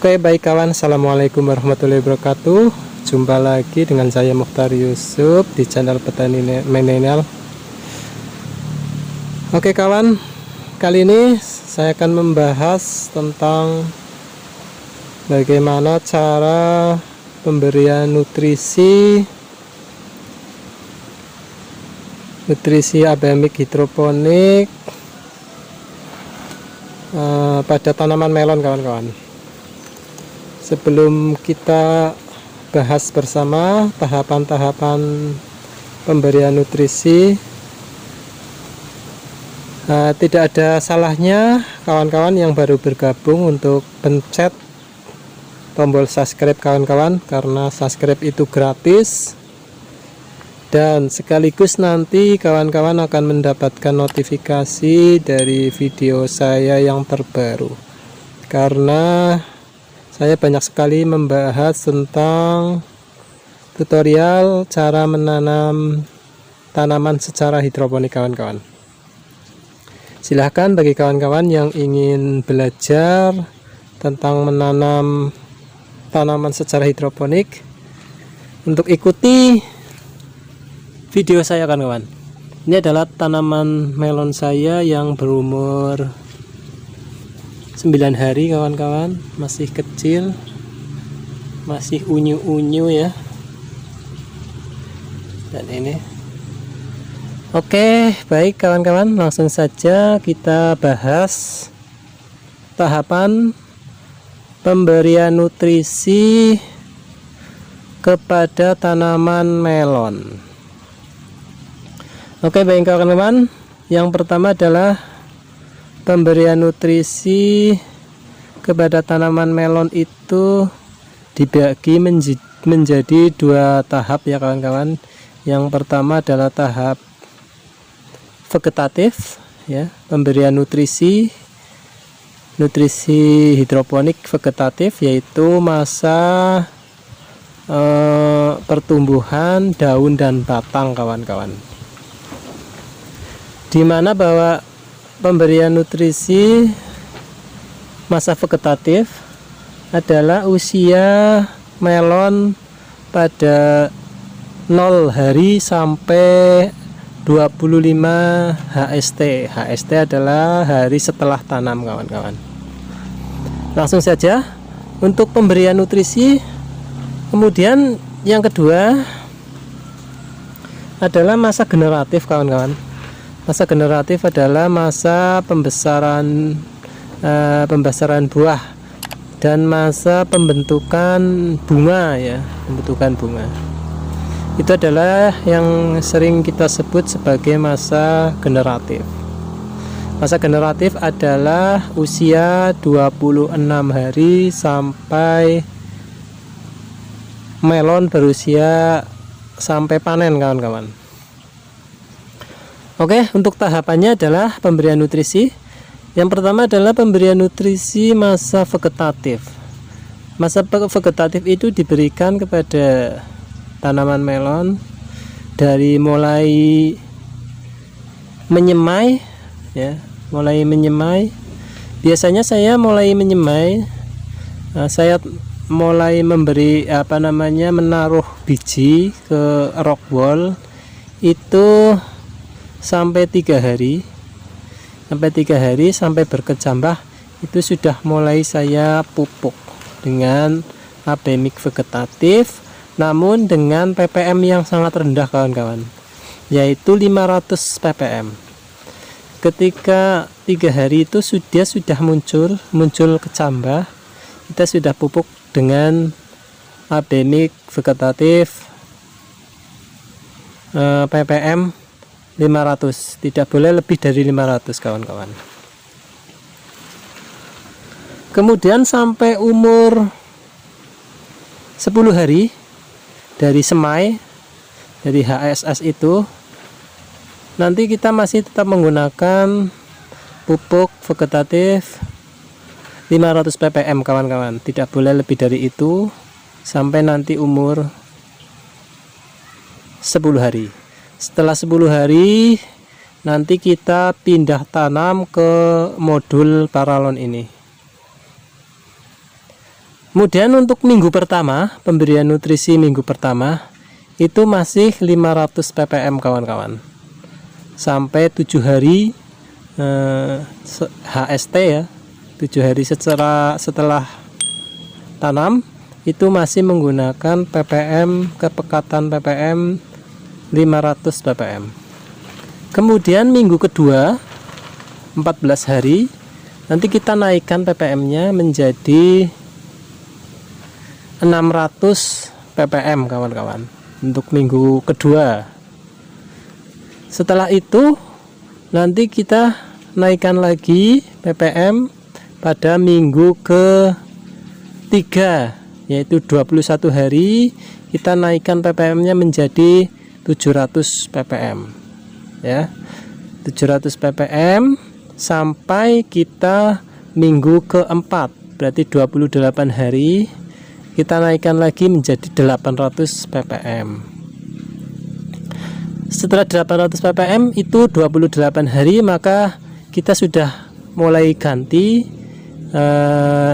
Oke, baik kawan, assalamualaikum warahmatullahi wabarakatuh. Jumpa lagi dengan saya Mukhtar Yusuf di channel Petani Milenial. Oke kawan, kali ini saya akan membahas tentang bagaimana cara pemberian nutrisi abemik hidroponik pada tanaman melon kawan-kawan. Sebelum kita bahas bersama tahapan-tahapan pemberian nutrisi, tidak ada salahnya kawan-kawan yang baru bergabung untuk pencet tombol subscribe kawan-kawan, karena subscribe itu gratis dan sekaligus nanti kawan-kawan akan mendapatkan notifikasi dari video saya yang terbaru, karena saya banyak sekali membahas tentang tutorial cara menanam tanaman secara hidroponik kawan-kawan. Silahkan bagi kawan-kawan yang ingin belajar tentang menanam tanaman secara hidroponik untuk ikuti video saya kawan-kawan. Ini adalah tanaman melon saya yang berumur 9 hari kawan-kawan, masih kecil, masih unyu-unyu ya. Dan ini oke, baik kawan-kawan, langsung saja kita bahas tahapan pemberian nutrisi kepada tanaman melon. Oke, baik kawan-kawan, yang pertama adalah pemberian nutrisi kepada tanaman melon itu dibagi menjadi dua tahap ya kawan-kawan. Yang pertama adalah tahap vegetatif ya, pemberian nutrisi hidroponik vegetatif, yaitu masa pertumbuhan daun dan batang kawan-kawan, dimana bahwa pemberian nutrisi masa vegetatif adalah usia melon pada 0 hari sampai 25 HST. HST adalah hari setelah tanam kawan-kawan. Langsung saja untuk pemberian nutrisi. Kemudian yang kedua adalah masa generatif kawan-kawan. Masa generatif adalah masa pembesaran buah dan masa pembentukan bunga ya, pembentukan bunga. Itu adalah yang sering kita sebut sebagai masa generatif. Masa generatif adalah usia 26 hari sampai melon berusia sampai panen kawan-kawan. Oke, untuk tahapannya adalah pemberian nutrisi. Yang pertama adalah pemberian nutrisi masa vegetatif. Masa vegetatif itu diberikan kepada tanaman melon dari mulai menyemai ya, mulai menyemai. Biasanya saya mulai menyemai, saya mulai memberi menaruh biji ke rock wall itu sampai 3 hari, sampai berkecambah itu sudah mulai saya pupuk dengan abemik vegetatif, namun dengan ppm yang sangat rendah kawan-kawan, yaitu 500 ppm. Ketika 3 hari itu sudah muncul kecambah, kita sudah pupuk dengan abemik vegetatif ppm 500, tidak boleh lebih dari 500 kawan-kawan. Kemudian sampai umur 10 hari dari semai, dari HSS itu, nanti kita masih tetap menggunakan pupuk vegetatif 500 ppm kawan-kawan, tidak boleh lebih dari itu sampai nanti umur 10 hari. Setelah 10 hari nanti kita pindah tanam ke modul paralon ini. Kemudian untuk minggu pertama, pemberian nutrisi minggu pertama itu masih 500 ppm kawan-kawan. Sampai 7 hari HST ya. 7 hari setelah tanam itu masih menggunakan ppm, kepekatan ppm 500 ppm. Kemudian minggu kedua 14 hari nanti kita naikkan ppm-nya menjadi 600 ppm kawan-kawan untuk minggu kedua. Setelah itu nanti kita naikkan lagi ppm pada minggu ketiga, yaitu 21 hari kita naikkan ppm-nya menjadi 700 ppm ya, 700 ppm sampai kita minggu keempat, berarti 28 hari kita naikkan lagi menjadi 800 ppm. Setelah 800 ppm itu 28 hari, maka kita sudah mulai ganti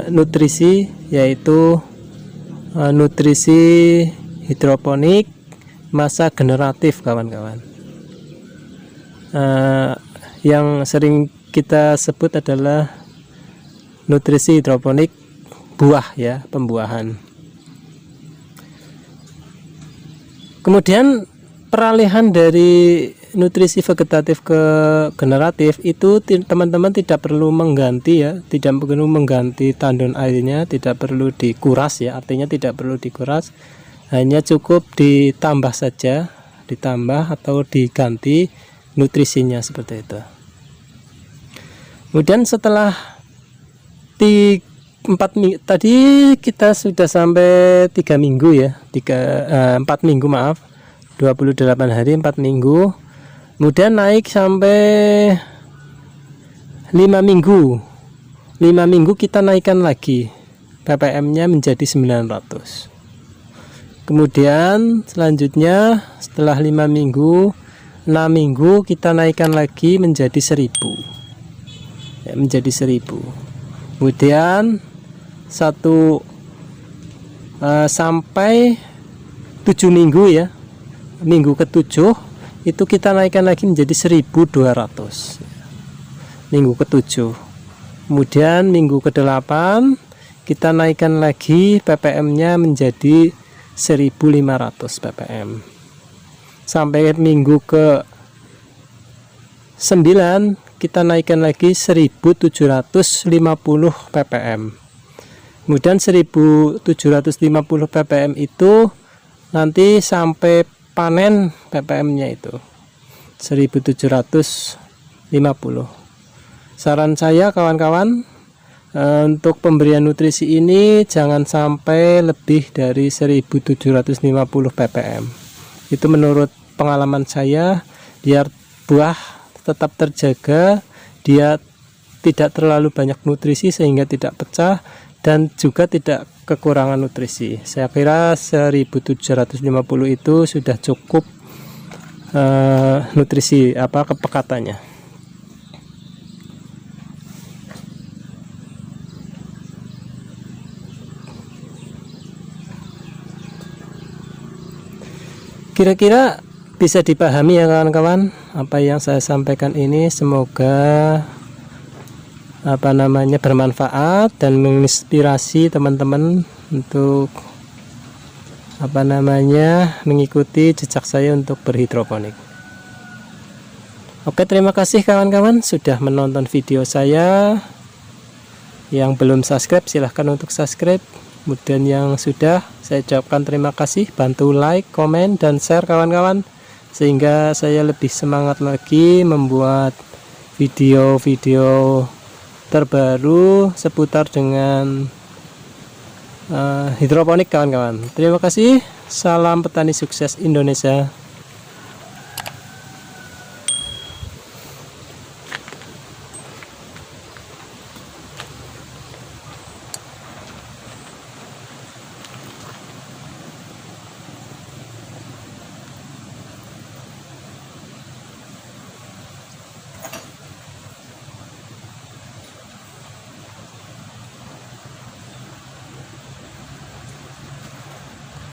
nutrisi, yaitu nutrisi hidroponik masa generatif kawan-kawan. Yang sering kita sebut adalah nutrisi hidroponik buah ya, pembuahan. Kemudian peralihan dari nutrisi vegetatif ke generatif itu teman-teman tidak perlu mengganti ya, tidak perlu mengganti tandon airnya, tidak perlu dikuras ya, artinya tidak perlu dikuras, hanya cukup ditambah saja, ditambah atau diganti nutrisinya seperti itu. Kemudian setelah 4 minggu tadi kita sudah sampai 3 minggu ya, 4 minggu maaf, 28 hari 4 minggu. Kemudian naik sampai 5 minggu. 5 minggu kita naikkan lagi ppm-nya menjadi 900. Kemudian selanjutnya setelah 5 minggu, 6 minggu kita naikkan lagi menjadi 1000 ya, menjadi 1000. Kemudian sampai 7 minggu ya, minggu ke-7 itu kita naikkan lagi menjadi 1200 minggu ke-7. Kemudian minggu ke-8 kita naikkan lagi ppm-nya menjadi 1500 ppm. Sampai minggu ke-9 kita naikkan lagi 1750 ppm. Kemudian 1750 ppm itu nanti sampai panen ppm-nya itu 1750. Saran saya kawan-kawan, untuk pemberian nutrisi ini jangan sampai lebih dari 1750 ppm. Itu menurut pengalaman saya, biar buah tetap terjaga, dia tidak terlalu banyak nutrisi sehingga tidak pecah dan juga tidak kekurangan nutrisi. Saya kira 1750 itu sudah cukup nutrisi kepekatannya. Kira-kira bisa dipahami ya kawan-kawan apa yang saya sampaikan ini. Semoga bermanfaat dan menginspirasi teman-teman untuk mengikuti jejak saya untuk berhidroponik. Oke, terima kasih kawan-kawan sudah menonton video saya. Yang belum subscribe silahkan untuk subscribe. Kemudian yang sudah, saya ucapkan terima kasih, bantu like, komen, dan share kawan-kawan, sehingga saya lebih semangat lagi membuat video-video terbaru seputar dengan hidroponik kawan-kawan. Terima kasih, salam petani sukses Indonesia.